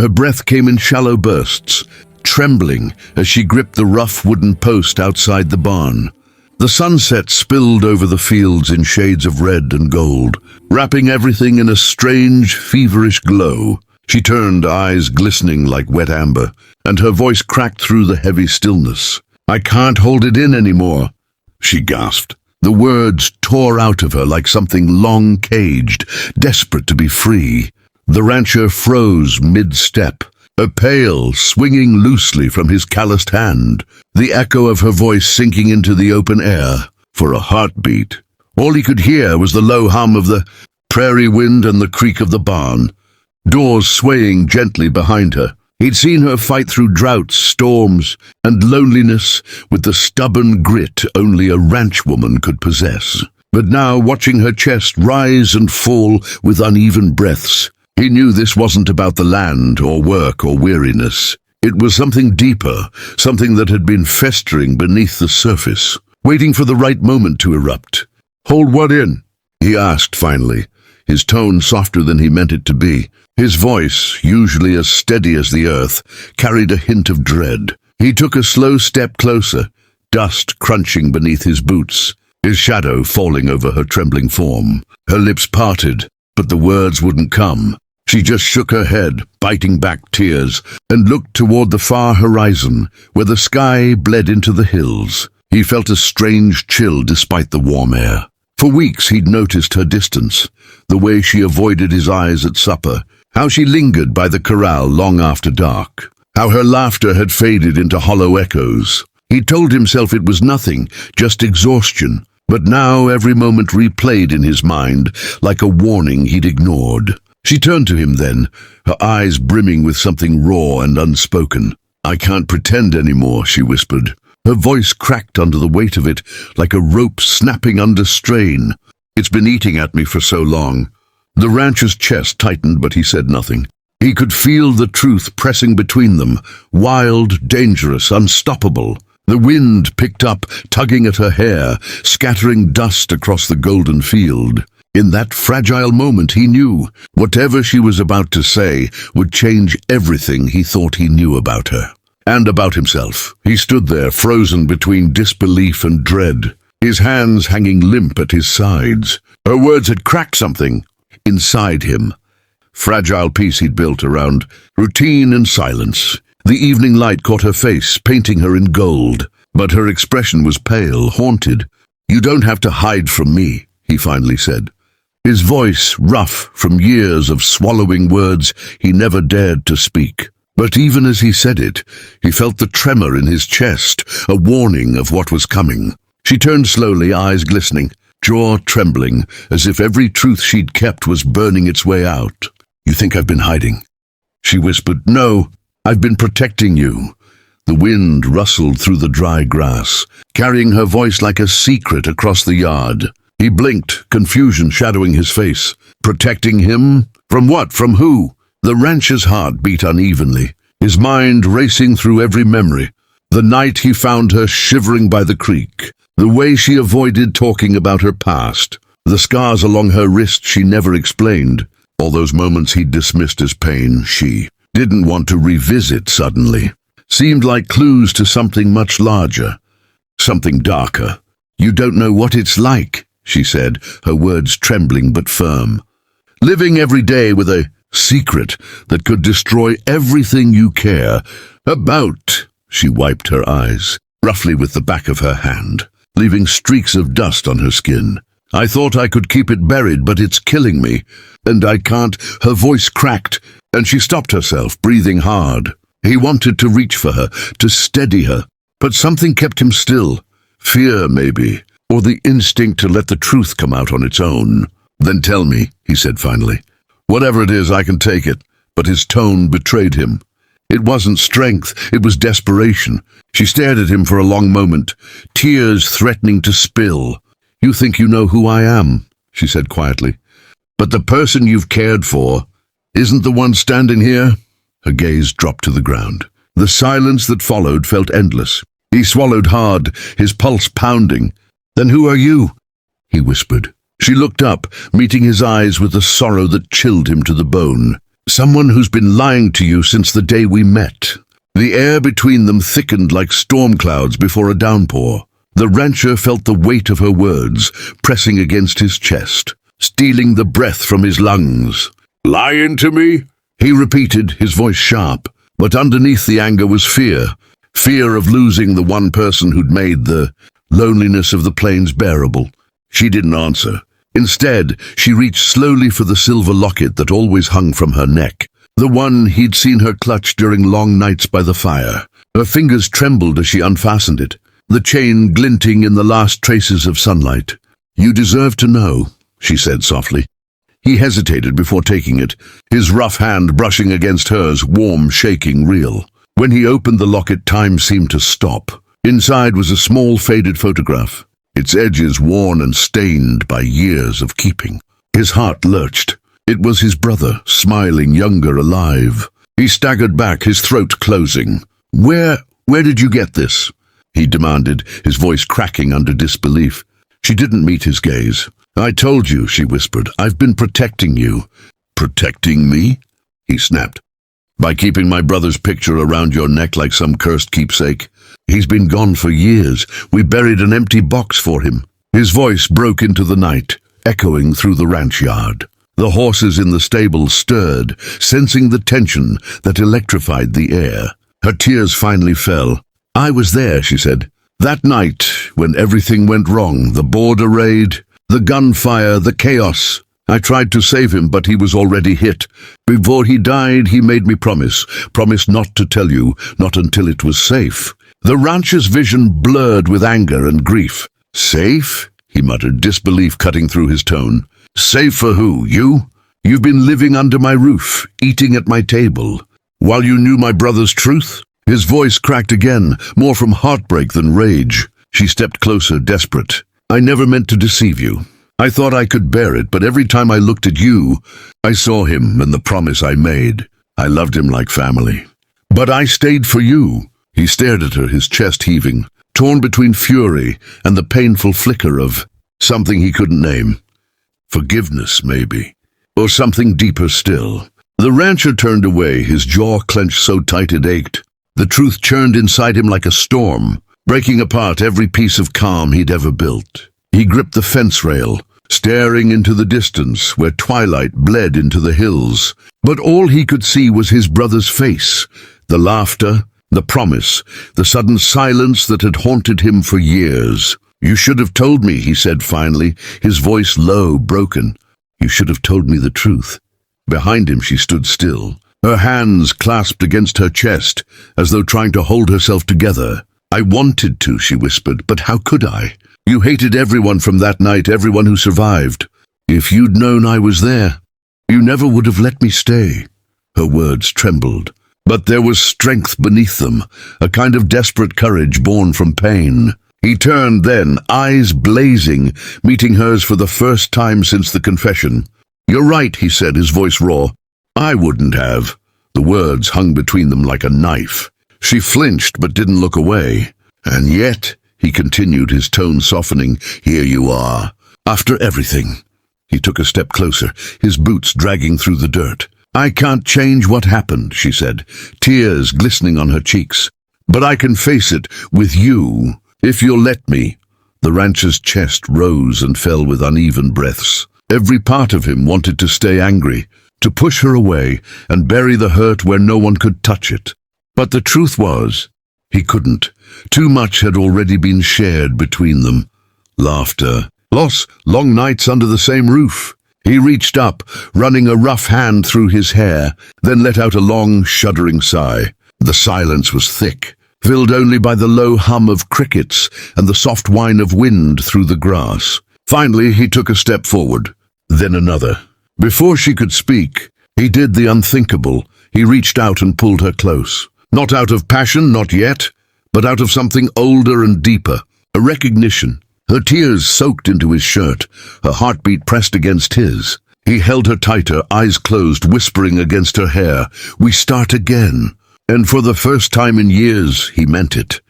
Her breath came in shallow bursts, trembling as she gripped the rough wooden post outside the barn. The sunset spilled over the fields in shades of red and gold, wrapping everything in a strange, feverish glow. She turned, eyes glistening like wet amber, and her voice cracked through the heavy stillness. "I can't hold it in anymore," she gasped. The words tore out of her like something long caged, desperate to be free. The rancher froze mid-step, a pail swinging loosely from his calloused hand, the echo of her voice sinking into the open air for a heartbeat. All he could hear was the low hum of the prairie wind and the creak of the barn, doors swaying gently behind her. He'd seen her fight through droughts, storms, and loneliness with the stubborn grit only a ranchwoman could possess. But now, watching her chest rise and fall with uneven breaths, he knew this wasn't about the land or work or weariness. It was something deeper, something that had been festering beneath the surface, waiting for the right moment to erupt. "Hold what in?" he asked finally, his tone softer than he meant it to be. His voice, usually as steady as the earth, carried a hint of dread. He took a slow step closer, dust crunching beneath his boots, his shadow falling over her trembling form. Her lips parted, but the words wouldn't come. She just shook her head, biting back tears, and looked toward the far horizon, where the sky bled into the hills. He felt a strange chill despite the warm air. For weeks he'd noticed her distance, the way she avoided his eyes at supper, how she lingered by the corral long after dark, how her laughter had faded into hollow echoes. He told himself it was nothing, just exhaustion, but now every moment replayed in his mind like a warning he'd ignored. She turned to him then, her eyes brimming with something raw and unspoken. "I can't pretend anymore," she whispered. Her voice cracked under the weight of it, like a rope snapping under strain. "It's been eating at me for so long." The rancher's chest tightened, but he said nothing. He could feel the truth pressing between them, wild, dangerous, unstoppable. The wind picked up, tugging at her hair, scattering dust across the golden field. In that fragile moment he knew, whatever she was about to say would change everything he thought he knew about her. And about himself. He stood there, frozen between disbelief and dread, his hands hanging limp at his sides. Her words had cracked something inside him. Fragile peace he'd built around routine and silence. The evening light caught her face, painting her in gold, but her expression was pale, haunted. "You don't have to hide from me," he finally said. His voice rough from years of swallowing words he never dared to speak. But even as he said it, he felt the tremor in his chest, a warning of what was coming. She turned slowly, eyes glistening, jaw trembling, as if every truth she'd kept was burning its way out. "You think I've been hiding?" she whispered. "No, I've been protecting you." The wind rustled through the dry grass, carrying her voice like a secret across the yard. He blinked, confusion shadowing his face. Protecting him? From what? From who? The rancher's heart beat unevenly, his mind racing through every memory. The night he found her shivering by the creek, the way she avoided talking about her past, the scars along her wrist she never explained. All those moments he'd dismissed as pain, she didn't want to revisit suddenly. Seemed like clues to something much larger, something darker. "You don't know what it's like," she said, her words trembling but firm. "Living every day with a secret that could destroy everything you care about." She wiped her eyes, roughly with the back of her hand, leaving streaks of dust on her skin. "I thought I could keep it buried, but it's killing me, and I can't." Her voice cracked, and she stopped herself, breathing hard. He wanted to reach for her, to steady her, but something kept him still. Fear, maybe, or the instinct to let the truth come out on its own. "Then tell me," he said finally. "Whatever it is, I can take it." But his tone betrayed him. It wasn't strength, it was desperation. She stared at him for a long moment, tears threatening to spill. "You think you know who I am," she said quietly. "But the person you've cared for isn't the one standing here." Her gaze dropped to the ground. The silence that followed felt endless. He swallowed hard, his pulse pounding. "Then who are you?" he whispered. She looked up, meeting his eyes with a sorrow that chilled him to the bone. Someone who's been lying to you since the day we met." The air between them thickened like storm clouds before a downpour. The rancher felt the weight of her words pressing against his chest, stealing the breath from his lungs. "Lying to me?" he repeated, his voice sharp. But underneath the anger was fear. Fear of losing the one person who'd made the loneliness of the plains bearable. She didn't answer. Instead, she reached slowly for the silver locket that always hung from her neck, the one he'd seen her clutch during long nights by the fire. Her fingers trembled as she unfastened it, the chain glinting in the last traces of sunlight. "You deserve to know," she said softly. He hesitated before taking it, his rough hand brushing against hers, warm, shaking, real. When he opened the locket, time seemed to stop. Inside was a small, faded photograph, its edges worn and stained by years of keeping. His heart lurched. It was his brother, smiling, younger, alive. He staggered back, his throat closing. Where did you get this?" he demanded, his voice cracking under disbelief. She didn't meet his gaze. "I told you," she whispered. "I've been protecting you." "Protecting me?" he snapped. "By keeping my brother's picture around your neck like some cursed keepsake. He's been gone for years. We buried an empty box for him." His voice broke into the night, echoing through the ranch yard. The horses in the stable stirred, sensing the tension that electrified the air. Her tears finally fell. "I was there," she said. "That night, when everything went wrong, the border raid, the gunfire, the chaos. I tried to save him, but he was already hit. Before he died, he made me promise not to tell you, not until it was safe." The rancher's vision blurred with anger and grief. "Safe?" he muttered, disbelief cutting through his tone. "Safe for who? You? You've been living under my roof, eating at my table, while you knew my brother's truth?" His voice cracked again, more from heartbreak than rage. She stepped closer, desperate. "I never meant to deceive you. I thought I could bear it, but every time I looked at you, I saw him and the promise I made. I loved him like family. But I stayed for you." He stared at her, his chest heaving, torn between fury and the painful flicker of something he couldn't name. Forgiveness, maybe. Or something deeper still. The rancher turned away, his jaw clenched so tight it ached. The truth churned inside him like a storm, breaking apart every piece of calm he'd ever built. He gripped the fence rail, staring into the distance where twilight bled into the hills. But all he could see was his brother's face, the laughter, the promise, the sudden silence that had haunted him for years. "You should have told me," he said finally, his voice low, broken. "You should have told me the truth." Behind him she stood still, her hands clasped against her chest, as though trying to hold herself together. "I wanted to," she whispered, "but how could I? You hated everyone from that night, everyone who survived. If you'd known I was there, you never would have let me stay." Her words trembled, but there was strength beneath them, a kind of desperate courage born from pain. He turned then, eyes blazing, meeting hers for the first time since the confession. "You're right," he said, his voice raw. "I wouldn't have." The words hung between them like a knife. She flinched but didn't look away. "And yet," he continued, his tone softening, "here you are. After everything." He took a step closer, his boots dragging through the dirt. "I can't change what happened," she said, tears glistening on her cheeks. "But I can face it with you, if you'll let me." The rancher's chest rose and fell with uneven breaths. Every part of him wanted to stay angry, to push her away and bury the hurt where no one could touch it. But the truth was, he couldn't. Too much had already been shared between them. Laughter, loss, long nights under the same roof. He reached up, running a rough hand through his hair, then let out a long, shuddering sigh. The silence was thick, filled only by the low hum of crickets and the soft whine of wind through the grass. Finally, he took a step forward, then another. Before she could speak, he did the unthinkable. He reached out and pulled her close. Not out of passion, not yet, but out of something older and deeper, a recognition. Her tears soaked into his shirt, her heartbeat pressed against his. He held her tighter, eyes closed, whispering against her hair, "We start again." And for the first time in years, he meant it.